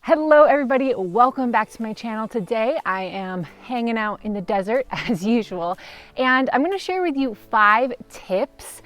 Hello everybody, welcome back to my channel. Today I am hanging out in the desert as usual, and I'm going to share with you 5 tips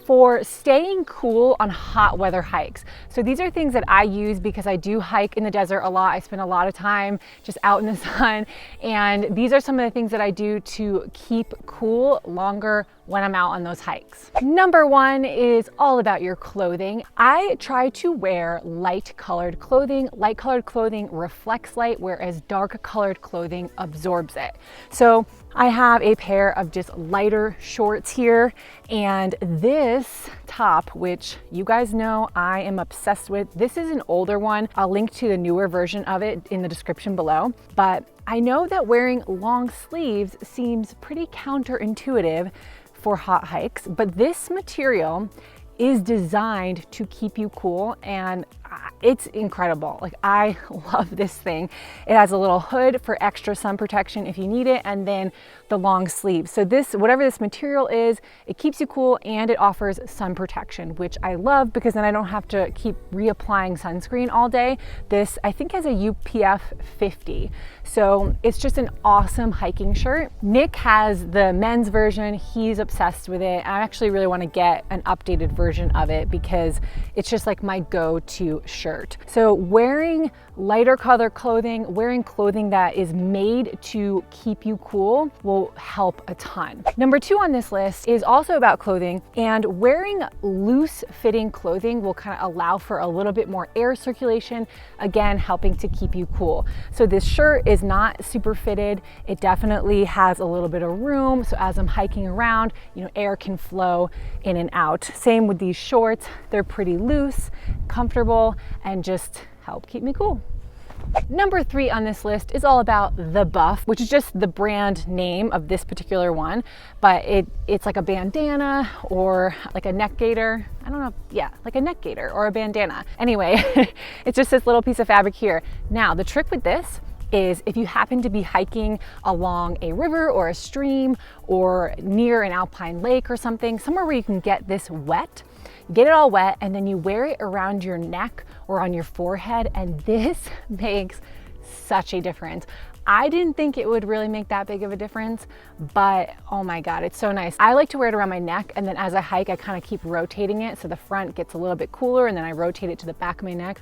for staying cool on hot weather hikes. So these are things that I use because I do hike in the desert a lot. I spend a lot of time just out in the sun, and these are some of the things that I do to keep cool longer when I'm out on those hikes. Number 1 is all about your clothing. I try to wear light colored clothing. Light colored clothing reflects light, whereas dark colored clothing absorbs it. So I have a pair of just lighter shorts here, and this top, which you guys know I am obsessed with. This is an older one. I'll link to the newer version of it in the description below, but I know that wearing long sleeves seems pretty counterintuitive for hot hikes, but this material is designed to keep you cool, and it's incredible. Like, I love this thing. It has a little hood for extra sun protection if you need it, and then the long sleeves. So this, whatever this material is, it keeps you cool and it offers sun protection, which I love because then I don't have to keep reapplying sunscreen all day. This, I think, has a UPF 50. So it's just an awesome hiking shirt. Nick has the men's version. He's obsessed with it. I actually really want to get an updated version of it because it's just like my go-to shirt. So wearing lighter color clothing, wearing clothing that is made to keep you cool will help a ton. Number 2 on this list is also about clothing, and wearing loose fitting clothing will kind of allow for a little bit more air circulation, again, helping to keep you cool. So this shirt is not super fitted. It definitely has a little bit of room. So as I'm hiking around, air can flow in and out. Same with these shorts. They're pretty loose, comfortable, and just help keep me cool. Number 3 on this list is all about the Buff, which is just the brand name of this particular one, but it's like a bandana or like a neck gaiter. I don't know, yeah, like a neck gaiter or a bandana. Anyway, it's just this little piece of fabric here. Now, the trick with this is if you happen to be hiking along a river or a stream or near an alpine lake or something, somewhere where you can get this wet, get it all wet, and then you wear it around your neck or on your forehead, and this makes such a difference. I didn't think it would really make that big of a difference, but oh my God, it's so nice. I like to wear it around my neck, and then as I hike, I kind of keep rotating it so the front gets a little bit cooler, and then I rotate it to the back of my neck.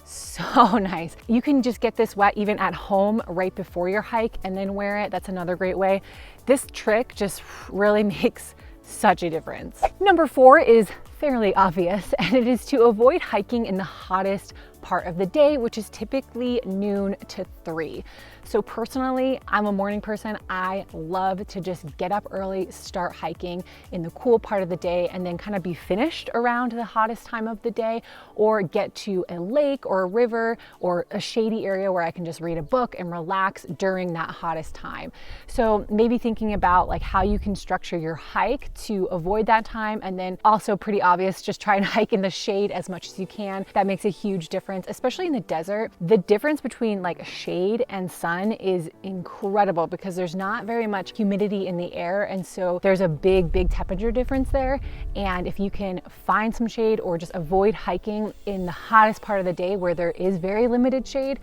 So nice. You can just get this wet even at home right before your hike and then wear it. That's another great way. This trick just really makes such a difference. Number 4 is fairly obvious, and it is to avoid hiking in the hottest part of the day, which is typically noon to 3. So personally, I'm a morning person. I love to just get up early, start hiking in the cool part of the day, and then kind of be finished around the hottest time of the day, or get to a lake or a river or a shady area where I can just read a book and relax during that hottest time. So maybe thinking about like how you can structure your hike to avoid that time, and then also pretty obvious, just try and hike in the shade as much as you can. That makes a huge difference, especially in the desert. The difference between like shade and sun is incredible because there's not very much humidity in the air, and so there's a big temperature difference there. And if you can find some shade or just avoid hiking in the hottest part of the day where there is very limited shade,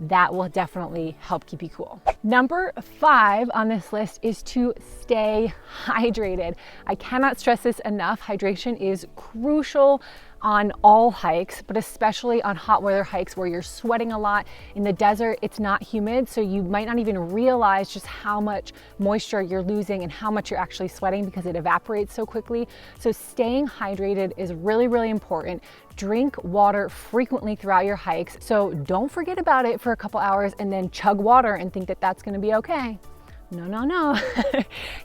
that will definitely help keep you cool. Number 5 on this list is to stay hydrated. I cannot stress this enough. Hydration is crucial on all hikes, but especially on hot weather hikes where you're sweating a lot. In the desert, it's not humid, so you might not even realize just how much moisture you're losing and how much you're actually sweating because it evaporates so quickly. So staying hydrated is really, really important. Drink water frequently throughout your hikes. So don't forget about it for a couple hours and then chug water and think that that's gonna be okay. No.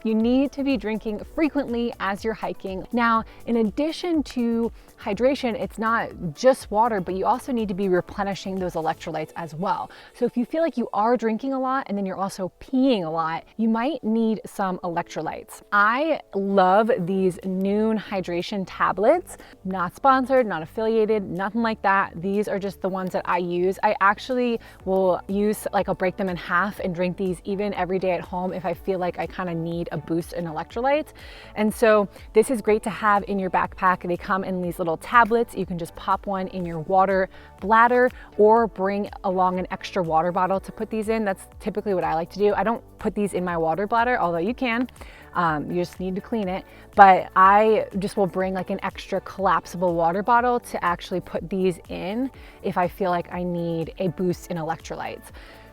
You need to be drinking frequently as you're hiking. Now, in addition to hydration, it's not just water, but you also need to be replenishing those electrolytes as well. So if you feel like you are drinking a lot and then you're also peeing a lot, you might need some electrolytes. I love these Noon hydration tablets. Not sponsored, not affiliated, nothing like that. These are just the ones that I use. I actually will use, like, I'll break them in half and drink these even every day at home home if I feel like I kind of need a boost in electrolytes. And so this is great to have in your backpack. They come in these little tablets. You can just pop one in your water bladder or bring along an extra water bottle to put these in. That's typically what I like to do. I don't put these in my water bladder, although you can. You just need to clean it. But I just will bring like an extra collapsible water bottle to actually put these in if I feel like I need a boost in electrolytes.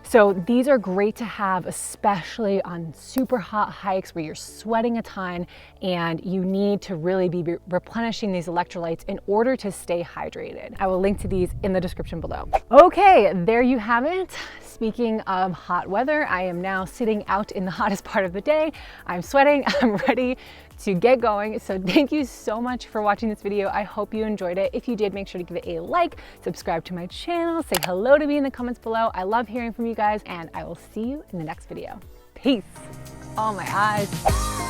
So these are great to have, especially on super hot hikes where you're sweating a ton and you need to really be replenishing these electrolytes in order to stay hydrated. I will link to these in the description below. Okay, there you have it. Speaking of hot weather, I am now sitting out in the hottest part of the day. I'm sweating, I'm ready to get going. So thank you so much for watching this video. I hope you enjoyed it. If you did, make sure to give it a like, subscribe to my channel, say hello to me in the comments below. I love hearing from you guys, and I will see you in the next video. Peace. Oh, my eyes.